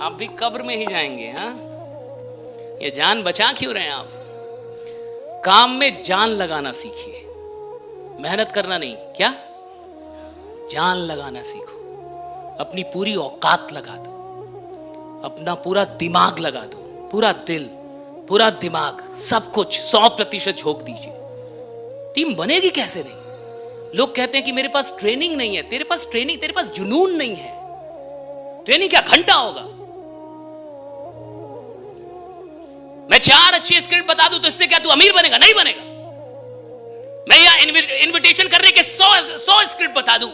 आप भी कब्र में ही जाएंगे। हाँ, ये जान बचा क्यों रहे हैं आप? काम में जान लगाना सीखिए, मेहनत करना नहीं। क्या? जान लगाना सीखो। अपनी पूरी औकात लगा दो, अपना पूरा दिमाग लगा दो, पूरा दिल, पूरा दिमाग, सब कुछ 100% झोंक दीजिए। टीम बनेगी कैसे नहीं? लोग कहते हैं कि मेरे पास ट्रेनिंग नहीं है। तेरे पास ट्रेनिंग, तेरे पास जुनून नहीं है। ट्रेनिंग क्या घंटा होगा? मैं 4 अच्छी स्क्रिप्ट बता दूं तो इससे क्या तू अमीर बनेगा? नहीं बनेगा। मैं यहां इनविटेशन करने के 100 स्क्रिप्ट बता दूं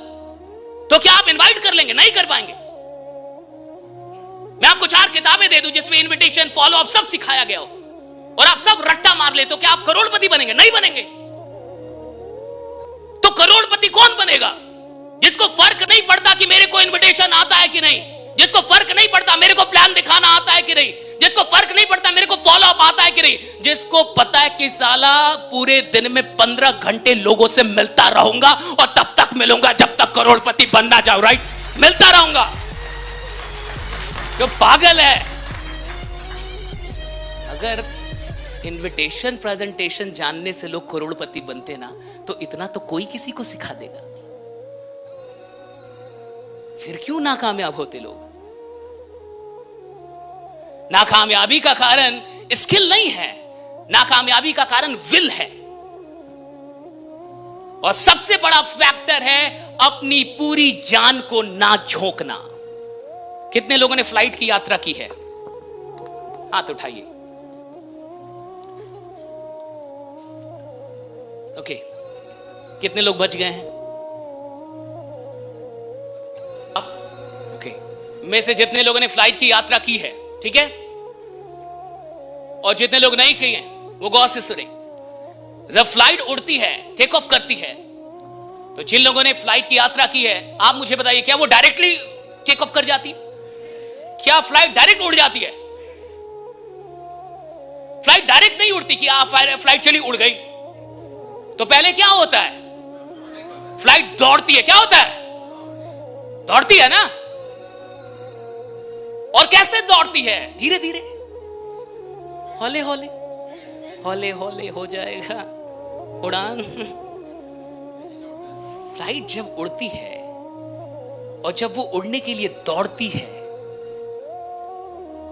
तो क्या आप इनवाइट कर लेंगे? नहीं कर पाएंगे। मैं आपको 4 किताबें दे दूं जिसमें इनविटेशन, फॉलो अप सब सिखाया गया हो और आप सब रट्टा मार ले तो क्या आप करोड़पति बनेंगे? नहीं बनेंगे। तो करोड़पति कौन बनेगा? जिसको फर्क नहीं पड़ता कि मेरे को इनविटेशन आता है कि नहीं, जिसको फर्क नहीं पड़ता मेरे को प्लान दिखाना आता है कि नहीं, जिसको फर्क नहीं पड़ता मेरे को फॉलो अप आता है कि नहीं, जिसको पता है कि साला पूरे दिन में 15 घंटे लोगों से मिलता रहूंगा और तब तक मिलूंगा जब तक करोड़पति बनना चाहूं। राइट? मिलता रहूंगा। जो पागल है। अगर इनविटेशन प्रेजेंटेशन जानने से लोग करोड़पति बनते ना, तो इतना तो कोई किसी को सिखा देगा। फिर क्यों नाकामयाब होते लोग? नाकामयाबी का कारण स्किल नहीं है, नाकामयाबी का कारण विल है। और सबसे बड़ा फैक्टर है अपनी पूरी जान को ना झोंकना। कितने लोगों ने फ्लाइट की यात्रा की है? हाथ उठाइए। ओके, कितने लोग बच गए हैं? ओके, में से जितने लोगों ने फ्लाइट की यात्रा की है, ठीक है, और जितने लोग नहीं किए हैं वो गौर से सुने। जब फ्लाइट उड़ती है, टेक ऑफ करती है, तो जिन लोगों ने फ्लाइट की यात्रा की है, आप मुझे बताइए, क्या वो डायरेक्टली टेक ऑफ कर जाती है? क्या फ्लाइट डायरेक्ट उड़ जाती है? फ्लाइट डायरेक्ट नहीं उड़ती कि आप फ्लाइट चली उड़ गई। तो पहले क्या होता है? फ्लाइट दौड़ती है। क्या होता है? दौड़ती है ना। और कैसे दौड़ती है? धीरे धीरे, हौले हौले, हौले हौले हो जाएगा उड़ान। फ्लाइट जब उड़ती है और जब वो उड़ने के लिए दौड़ती है,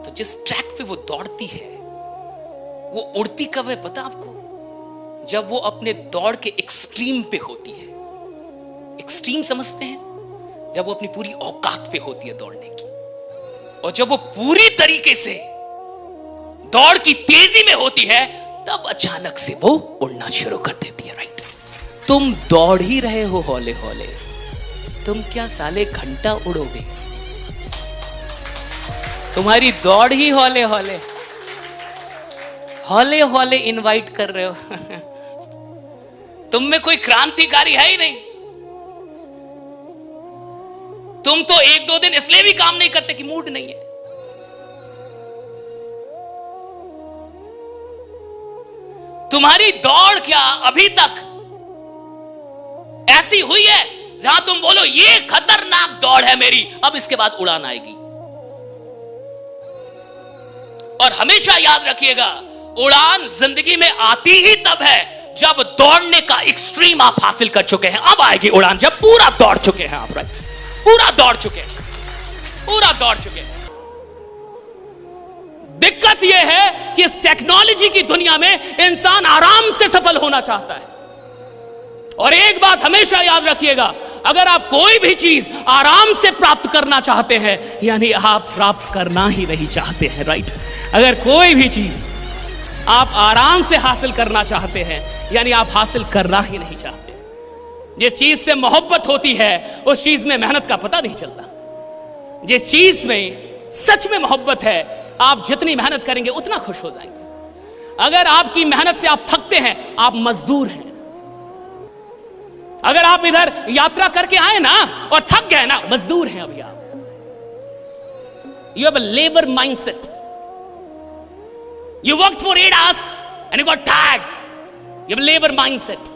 तो जिस ट्रैक पे वो दौड़ती है, वो उड़ती कब है पता आपको? जब वो अपने दौड़ के एक्सट्रीम पे होती है। एक्सट्रीम समझते हैं? जब वो अपनी पूरी औकात पे होती है दौड़ने की, और जब वो पूरी तरीके से दौड़ की तेजी में होती है, तब अचानक से वो उड़ना शुरू कर देती है। राइट? तुम दौड़ ही रहे हो हौले हौले, तुम क्या साले घंटा उड़ोगे? तुम्हारी दौड़ ही हौले हौले, हौले हौले इनवाइट कर रहे हो। तुम में कोई क्रांतिकारी है ही नहीं। तुम तो 1-2 दिन इसलिए भी काम नहीं करते कि मूड नहीं है। तुम्हारी दौड़ क्या अभी तक ऐसी हुई है जहां तुम बोलो ये खतरनाक दौड़ है मेरी, अब इसके बाद उड़ान आएगी। और हमेशा याद रखिएगा, उड़ान जिंदगी में आती ही तब है जब दौड़ने का एक्सट्रीम आप हासिल कर चुके हैं। अब आएगी उड़ान जब पूरा दौड़ चुके हैं आप। राइट? पूरा दौड़ चुके हैं, पूरा दौड़ चुके हैं। दिक्कत यह है कि इस टेक्नोलॉजी की दुनिया में इंसान आराम से सफल होना चाहता है। और एक बात हमेशा याद रखिएगा, अगर आप कोई भी चीज आराम से प्राप्त करना चाहते हैं, यानी आप प्राप्त करना ही नहीं चाहते हैं। राइट? अगर कोई भी चीज आप आराम से हासिल करना चाहते हैं, यानी आप हासिल करना ही नहीं चाहते। जिस चीज से मोहब्बत होती है उस चीज में मेहनत का पता नहीं चलता। जिस चीज में सच में मोहब्बत है, आप जितनी मेहनत करेंगे उतना खुश हो जाएंगे। अगर आपकी मेहनत से आप थकते हैं, आप मजदूर हैं। अगर आप इधर यात्रा करके आए ना और थक गए ना, मजदूर हैं अभी आप। You have a labour mindset. You worked for 8 hours and you got tired. You have a labor mindset.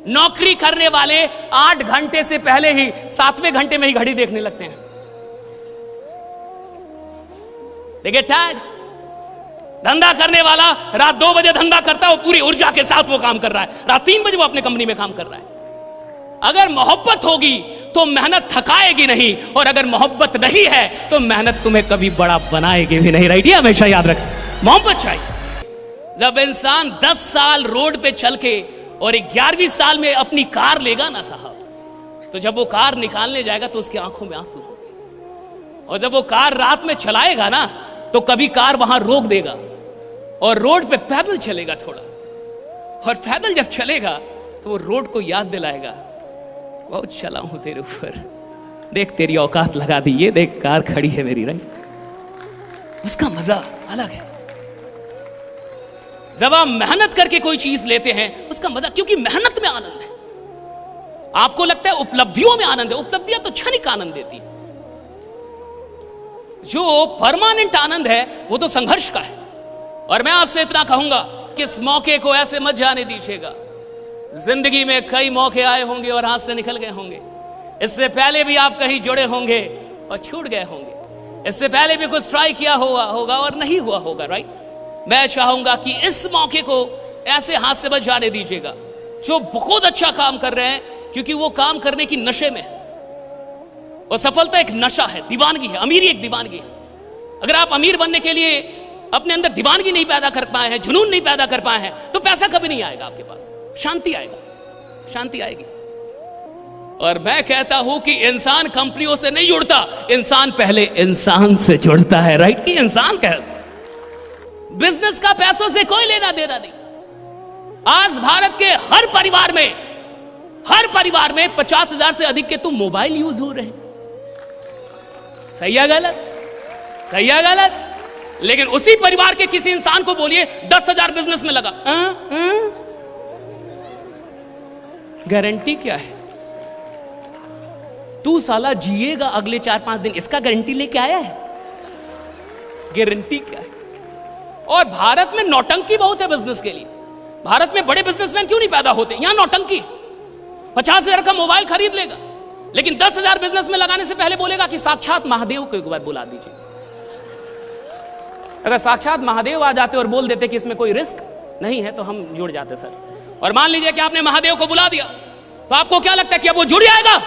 नौकरी करने वाले 8 घंटे से पहले ही 7वें घंटे में ही घड़ी देखने लगते हैं। They get tired. धंधा करने वाला रात 2 बजे धंधा करता है, वो पूरी ऊर्जा के साथ वो काम कर रहा है, रात 3 बजे वो अपने कंपनी में काम कर रहा है। अगर मोहब्बत होगी तो मेहनत थकाएगी नहीं, और अगर मोहब्बत नहीं है तो मेहनत तुम्हें कभी बड़ा बनाएगी भी नहीं। राइट, ये हमेशा याद रख, मोहब्बत चाहिए। जब इंसान 10 साल रोड पे चल के और 11वीं साल में अपनी कार लेगा ना साहब, तो जब वो कार निकालने जाएगा तो उसकी आंखों में आंसू होंगे। और जब वो कार रात में चलाएगा ना, तो कभी कार वहां रोक देगा और रोड पे पैदल चलेगा थोड़ा, और पैदल जब चलेगा तो वो रोड को याद दिलाएगा, बहुत चला हूं तेरे ऊपर, देख तेरी औकात लगा दी, ये देख कार खड़ी है मेरी। राइट, उसका मजा अलग है। जब आप मेहनत करके कोई चीज लेते हैं उसका मजा, क्योंकि मेहनत में आनंद है। आपको लगता है उपलब्धियों में आनंद है, उपलब्धियां तो क्षणिक आनंद देती है। जो परमानेंट आनंद है वो तो संघर्ष का है। और मैं आपसे इतना कहूंगा कि इस मौके को ऐसे मत जाने दीजिएगा। जिंदगी में कई मौके आए होंगे और हाथ से निकल गए होंगे। इससे पहले भी आप कहीं जुड़े होंगे और छूट गए होंगे। इससे पहले भी कुछ ट्राई किया होगा और नहीं हुआ होगा। राइट, मैं चाहूंगा कि इस मौके को ऐसे हाथ से मत जाने दीजिएगा। जो बहुत अच्छा काम कर रहे हैं, क्योंकि वो काम करने की नशे में है, और सफलता एक नशा है, दीवानगी है, अमीरी एक दीवानगी है। अगर आप अमीर बनने के लिए अपने अंदर दीवानगी नहीं पैदा कर पाए हैं, जुनून नहीं पैदा कर पाए हैं, तो पैसा कभी नहीं आएगा आपके पास, शांति आएगा, शांति आएगी। और मैं कहता हूं कि इंसान कंपनियों से नहीं जुड़ता, इंसान पहले इंसान से जुड़ता है। राइट, कि इंसान कह, बिजनेस का पैसों से कोई लेना देना नहीं। आज भारत के हर परिवार में 50,000 से अधिक के तो मोबाइल यूज हो रहे हैं। सही है गलत? सही है गलत? लेकिन उसी परिवार के किसी इंसान को बोलिए 10,000 बिजनेस में लगा, गारंटी क्या है? तू साला जिएगा अगले 4-5 दिन, इसका गारंटी लेके आया है? गारंटी क्या है? और भारत में नौटंकी बहुत है बिजनेस के लिए। भारत में बड़े बिजनेसमैन क्यों नहीं पैदा होते? यहां नौटंकी। 50,000 का मोबाइल खरीद लेगा, लेकिन 10,000 बिजनेस में लगाने से पहले बोलेगा कि साक्षात महादेव को एक बार बुला दीजिए। अगर साक्षात महादेव आ जाते और बोल देते कि इसमें कोई रिस्क नहीं है, तो हम जुड़ जाते सर। और मान लीजिए कि आपने महादेव को बुला दिया, तो आपको क्या लगता है कि अब वो जुड़ जाएगा?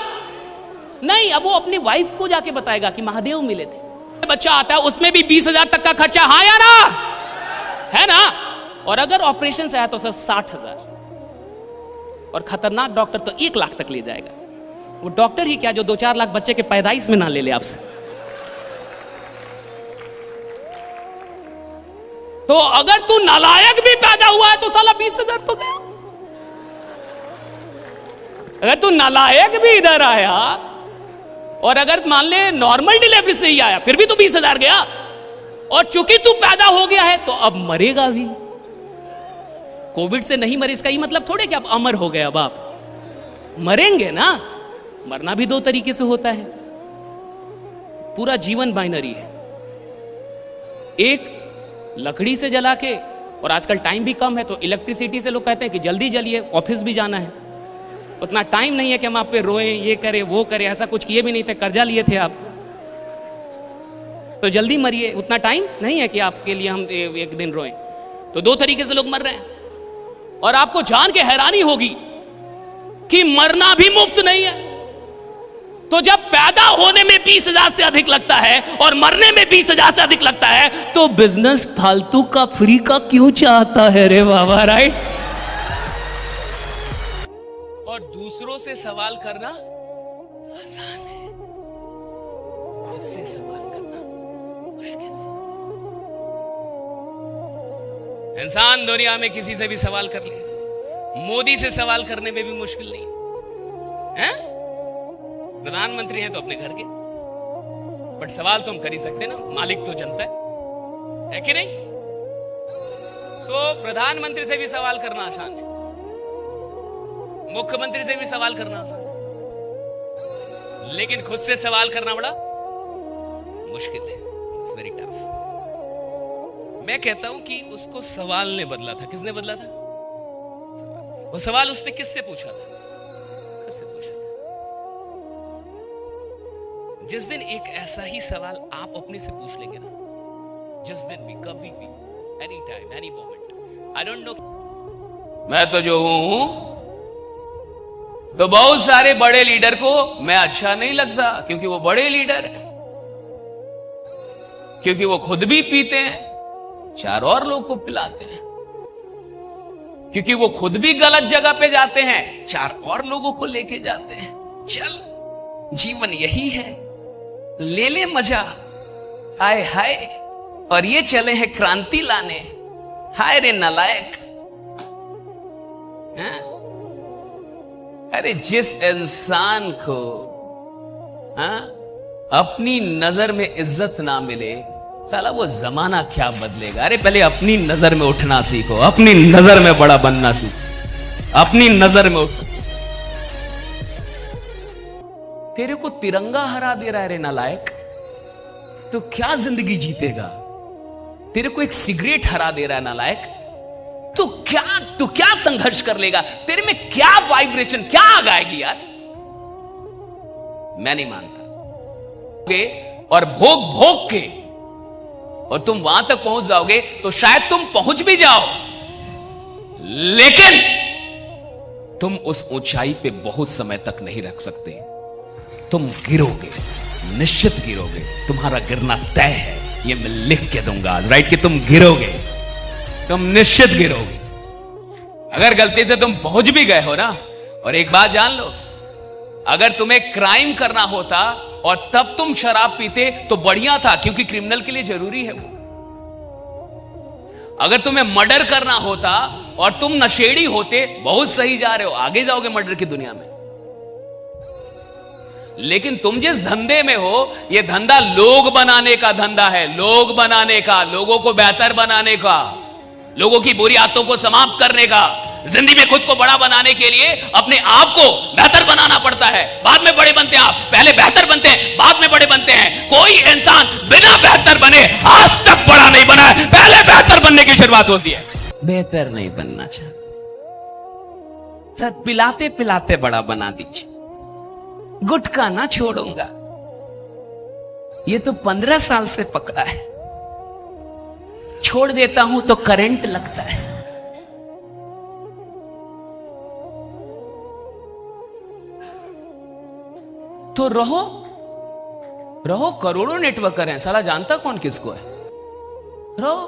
नहीं, अब वो अपनी वाइफ को जाके बताएगा कि महादेव मिले थे। बच्चा आता है, उसमें भी 20,000 तक का खर्चा, हाँ या ना? है ना? और अगर ऑपरेशन से आया तो सर 60,000, और खतरनाक डॉक्टर तो 1 लाख तक ले जाएगा। वो डॉक्टर ही क्या, जो 2-4 लाख बच्चे के पैदाइश में ना ले ले आपसे। तो अगर तू नालायक भी पैदा हुआ है तो साला 20,000 तो गया। अगर तू नालायक भी इधर आया, और अगर मान ले नॉर्मल डिलीवरी से ही आया, फिर भी तो 20,000 गया। और चूंकि तू पैदा हो गया है तो अब मरेगा भी। कोविड से नहीं मरे इसका ही मतलब थोड़े कि अब अमर हो गए, अब आप मरेंगे ना। मरना भी 2 तरीके से होता है। पूरा जीवन बाइनरी है। एक लकड़ी से जला के, और आजकल टाइम भी कम है तो इलेक्ट्रिसिटी से लोग कहते हैं कि जल्दी जलिए, ऑफिस भी जाना है। उतना टाइम नहीं है कि हम आप पे रोएं, ये करें वो करें। ऐसा कुछ किए भी नहीं थे, कर्जा लिए थे आप, तो जल्दी मरिए। उतना टाइम नहीं है कि आपके लिए हम एक दिन रोएं। तो 2 तरीके से लोग मर रहे हैं। और आपको जान के हैरानी होगी कि मरना भी मुफ्त नहीं है। तो जब पैदा होने में 20,000 से अधिक लगता है और मरने में 20,000 से अधिक लगता है, तो बिजनेस फालतू का, फ्री का क्यों चाहता है रे बाबा? राइट। और दूसरों से सवाल करना आसान है, उससे सवाल करना मुश्किल है। इंसान दुनिया में किसी से भी सवाल कर ले, मोदी से सवाल करने में भी मुश्किल नहीं है। प्रधानमंत्री हैं तो अपने घर के, बट सवाल तो हम कर ही सकते ना, मालिक तो जनता है कि नहीं? सो प्रधानमंत्री से भी सवाल करना आसान है, मुख्यमंत्री से भी सवाल करना आसान है, लेकिन खुद से सवाल करना बड़ा मुश्किल है। It's very tough. मैं कहता हूं कि उसको सवाल ने बदला था। किसने बदला था? वो सवाल उसने किससे पूछा था? किससे पूछा था? जिस दिन एक ऐसा ही सवाल आप अपने से पूछ लेंगे ना, जिस दिन भी, कभी भी, any time, any moment. I don't know, मैं तो जो हूं, तो बहुत सारे बड़े लीडर को मैं अच्छा नहीं लगता, क्योंकि वो बड़े लीडर है, क्योंकि वो खुद भी पीते हैं, 4 और लोग को पिलाते हैं, क्योंकि वो खुद भी गलत जगह पे जाते हैं, 4 और लोगों को लेके जाते हैं। चल, जीवन यही है, ले ले मजा, हाय हाय, और ये चले हैं क्रांति लाने, हाय रे नालायक। अरे जिस इंसान को अपनी नजर में इज्जत ना मिले, साला वो जमाना क्या बदलेगा। अरे पहले अपनी नजर में उठना सीखो, अपनी नजर में बड़ा बनना सीखो, अपनी नजर में उठो। तेरे को तिरंगा हरा दे रहा है रे नालायक, तो क्या जिंदगी जीतेगा। तेरे को एक सिगरेट हरा दे रहा है नालायक, तो क्या संघर्ष कर लेगा। तेरे में क्या वाइब्रेशन, क्या आग आएगी यार। मैं नहीं मानता। और भोग भोग के और तुम वहां तक पहुंच जाओगे तो शायद तुम पहुंच भी जाओ, लेकिन तुम उस ऊंचाई पे बहुत समय तक नहीं रख सकते। तुम गिरोगे, निश्चित गिरोगे, तुम्हारा गिरना तय है, ये मैं लिख के दूंगा आज, राइट, कि तुम गिरोगे, तुम निश्चित गिरोगे। अगर गलती से तुम पहुंच भी गए हो ना, और एक बात जान लो, अगर तुम्हें क्राइम करना होता और तब तुम शराब पीते तो बढ़िया था, क्योंकि क्रिमिनल के लिए जरूरी है वो। अगर तुम्हें मर्डर करना होता और तुम नशेड़ी होते, बहुत सही जा रहे हो, आगे जाओगे मर्डर की दुनिया में। लेकिन तुम जिस धंधे में हो, यह धंधा लोग बनाने का धंधा है, लोग बनाने का, लोगों को बेहतर बनाने का, लोगों की बुरी आदतों को समाप्त करने का। जिंदगी में खुद को बड़ा बनाने के लिए अपने आप को बेहतर बनाना पड़ता है, बाद में बड़े बनते हैं आप। पहले बेहतर बनते हैं, बाद में बड़े बनते हैं। कोई इंसान बिना बेहतर बने आज तक बड़ा नहीं बना है, पहले बेहतर बनने की शुरुआत होती है। बेहतर नहीं बनना चाहता सर, पिलाते पिलाते बड़ा बना दीजिए, गुटखा ना छोड़ूंगा, ये तो 15 साल से पकड़ा है, छोड़ देता हूं तो करंट लगता है। तो रहो रहो, करोड़ों नेटवर्कर हैं, साला जानता कौन किसको है। रहो,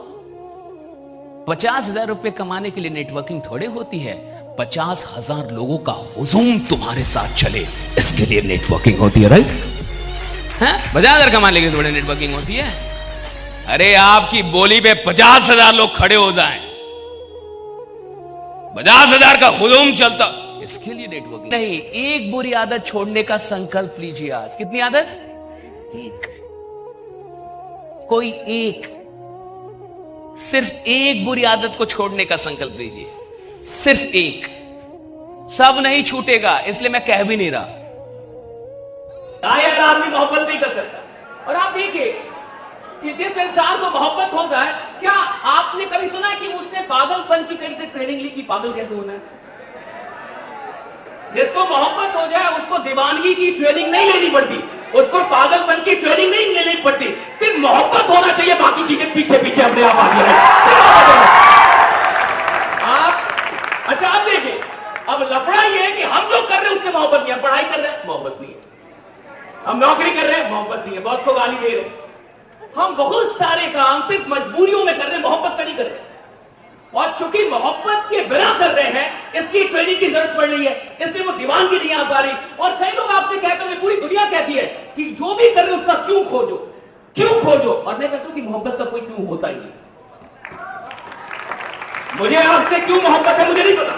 50,000 रुपए कमाने के लिए नेटवर्किंग थोड़े होती है, 50,000 लोगों का हुजूम तुम्हारे साथ चले, इसके लिए नेटवर्किंग होती है, राइट। 50,000 कमाने के लिए थोड़े नेटवर्किंग होती है। अरे आपकी बोली पे 50,000 लोग खड़े हो जाएं, 50,000 का हुजूम चलता, इसके लिए नेटवर्किंग नहीं। एक बुरी आदत छोड़ने का संकल्प लीजिए आज। कितनी आदत? एक। कोई एक, सिर्फ एक बुरी आदत को छोड़ने का संकल्प लीजिए, सिर्फ एक। सब नहीं छूटेगा, इसलिए मैं कह भी नहीं रहा। यार आदमी मोहब्बत नहीं कर सकता। और आप देखिए कि जिस इंसान को मोहब्बत हो जाए, क्या आपने कभी सुना कि उसने पागलपन की कहीं से ट्रेनिंग ली कि पागल कैसे होना है? जिसको मोहब्बत हो जाए उसको दीवानगी की ट्रेनिंग नहीं लेनी पड़ती, उसको पागलपन की ट्रेनिंग नहीं लेनी पड़ती, सिर्फ मोहब्बत होना चाहिए, बाकी चीजें पीछे पीछे अपने आप आती है। आप अच्छा आप देखिए, अब लफड़ा ये है कि हम जो कर रहे हैं उससे मोहब्बत नहीं है, पढ़ाई कर रहे हैं मोहब्बत नहीं है, हम नौकरी कर रहे हैं मोहब्बत नहीं है, बॉस को गाली दे रहे हैं, हम बहुत सारे काम सिर्फ मजबूरियों में कर रहे हैं, मोहब्बत का नहीं कर रहे। और चूंकि मोहब्बत के बिना कर रहे हैं, इसलिए ट्रेनिंग की जरूरत पड़ रही है, इसलिए वो दीवानगी नहीं आ पा रही। और कई लोग आपसे कहते हैं, पूरी दुनिया कहती है कि जो भी कर रहे हो उसका क्यों खोजो, क्यों खोजो। और मैं कहता हूं कि मोहब्बत का कोई क्यों होता ही नहीं। मुझे आपसे क्यों मोहब्बत है मुझे नहीं पता,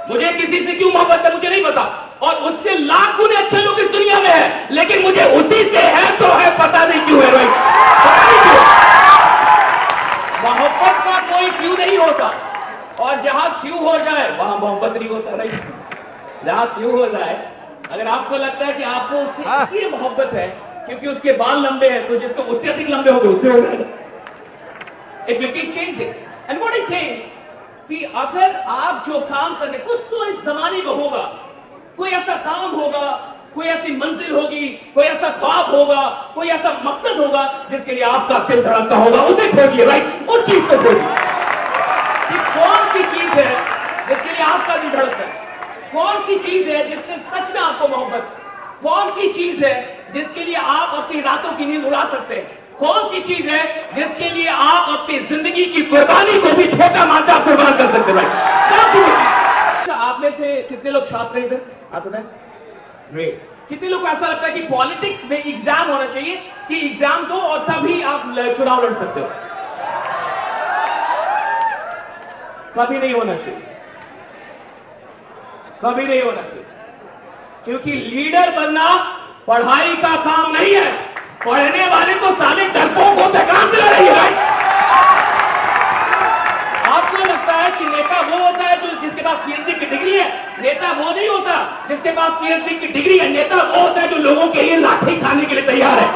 मुझे किसी से क्यों मोहब्बत है मुझे नहीं पता, और उससे लाख गुने अच्छे लोग इस दुनिया में है, लेकिन मुझे उसी से है तो है, पता नहीं क्यों है भाई, पता नहीं क्यों। मोहब्बत का कोई क्यों नहीं होता, और जहां क्यों हो जाए वहां मोहब्बत नहीं होता। नहीं, जहां क्यों हो जाए, अगर आपको लगता है कि आपको उससे इसलिए मोहब्बत है क्योंकि उसके बाल लंबे हैं, तो जिसको उससे अधिक लंबे होंगे उससे हो जाएगा। It will keep changing. And what I think कि अगर आप जो काम करने, कुछ तो इस जमाने में होगा, कोई ऐसा काम होगा, कोई ऐसी मंजिल होगी, कोई ऐसा ख्वाब होगा, कोई ऐसा मकसद होगा जिसके लिए आपका दिल धड़कता होगा, उसे खोजिए भाई, उस चीज को खोजिए। कि कौन सी चीज है जिसके लिए आपका दिल धड़कता है? कौन सी चीज है जिससे सच में आपको मोहब्बत? कौन सी चीज है जिसके लिए आप अपनी रातों की नींद उड़ा सकते हैं? कौन सी चीज है जिसके लिए आप अपनी जिंदगी की कुर्बानी को भी छोटा मानकर कुर्बान कर सकते हैं भाई? कौन सी चीज? आप में से कितने लोग छात्र हैं इधर? हाथ उठाएं। ग्रेट। कितने लोग को ऐसा लगता है कि पॉलिटिक्स में एग्जाम होना चाहिए कि एग्जाम दो और तभी आप चुनाव लड़ सकते हो? कभी नहीं होना चाहिए, कभी नहीं होना चाहिए, क्योंकि लीडर बनना पढ़ाई का काम नहीं है। पढ़ने वाले तो साले डरपोक होते, काम चला रही है। आपको लगता है कि नेता वो होता है जो जिसके पास पीएचडी की डिग्री है? नेता वो नहीं होता जिसके पास पीएचडी की डिग्री है। नेता वो होता है जो लोगों के लिए लाठी खाने के लिए तैयार है।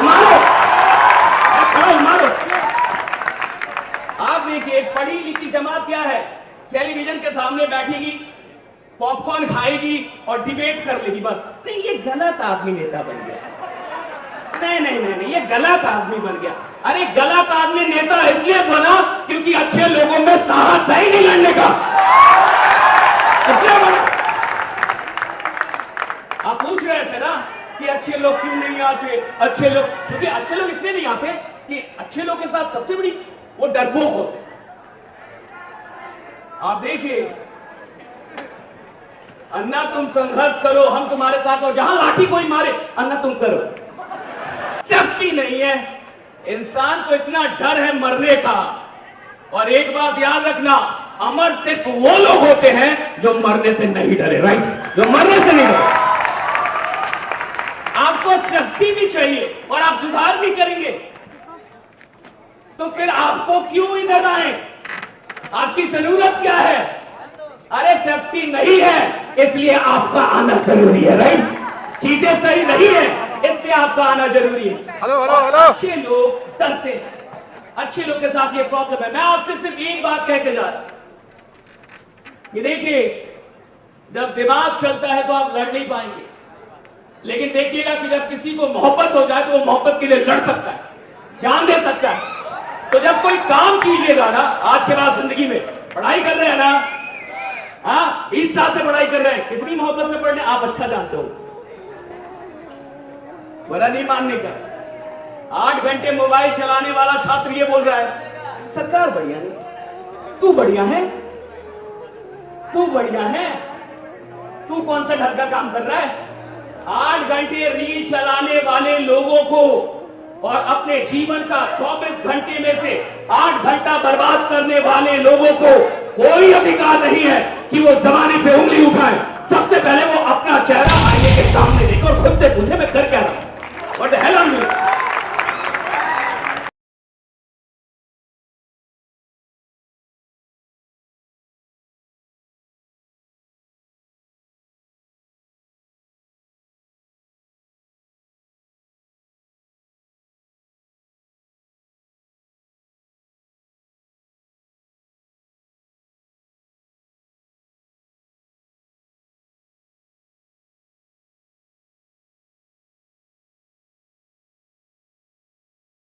मारो, मारो। आप देखिए, पढ़ी लिखी जमात क्या है? टेलीविजन के सामने बैठेगी, पॉपकॉर्न खाएगी और डिबेट कर लेगी बस। नहीं, ये गलत आदमी नेता बन गया। नहीं नहीं नहीं नहीं, ये गलत आदमी बन गया। अरे गलत आदमी नेता इसलिए बना क्योंकि अच्छे लोगों में साहस है ही नहीं लड़ने का, इसलिए बना। आप पूछ रहे थे ना कि अच्छे लोग क्यों नहीं आते? अच्छे लोग, क्योंकि अच्छे लोग इसलिए नहीं आते कि अच्छे लोग के साथ सबसे बड़ी वो डरपोक होते। आप देखिए, अन्ना तुम संघर्ष करो, हम तुम्हारे साथ, और जहां लाठी कोई मारे अन्ना तुम करो। सेफ्टी नहीं है। इंसान को इतना डर है मरने का। और एक बात याद रखना, अमर सिर्फ वो लोग होते हैं जो मरने से नहीं डरे, राइट? जो मरने से नहीं डरे। आपको सेफ्टी भी चाहिए और आप सुधार भी करेंगे, तो फिर आपको क्यों इधर आए? आपकी जरूरत क्या है? अरे सेफ्टी नहीं है इसलिए आपका आना जरूरी है, राइट? चीजें सही नहीं है इसलिए आपका आना जरूरी है। Hello hello hello. अच्छे लोग डरते हैं, अच्छे लोग के साथ ये प्रॉब्लम है। मैं आपसे सिर्फ एक बात कह के जा रहा हूं, ये देखिए, जब दिमाग चलता है तो आप लड़ नहीं पाएंगे, लेकिन देखिएगा कि जब किसी को मोहब्बत हो जाए तो वो मोहब्बत के लिए लड़ सकता है, जान दे सकता है। तो जब कोई काम कीजिएगा ना, आज के बाद जिंदगी में पढ़ाई कर रहे हैं ना, हाँ 20 साल से पढ़ाई कर रहे हैं, कितनी मोहब्बत में पढ़ने आप अच्छा जानते हो, बड़ा नहीं मानने का। 8 घंटे मोबाइल चलाने वाला छात्र ये बोल रहा है सरकार बढ़िया नहीं, तू बढ़िया है, तू बढ़िया है, तू कौन सा ढंग का काम कर रहा है? 8 घंटे रील चलाने वाले लोगों को और अपने जीवन का 24 घंटे में से 8 घंटा बर्बाद करने वाले लोगों को कोई अधिकार नहीं है कि वो जमाने पे उंगली उठाए। सबसे पहले वो अपना चेहरा आईने के सामने देखे और खुद से पूछे मैं कर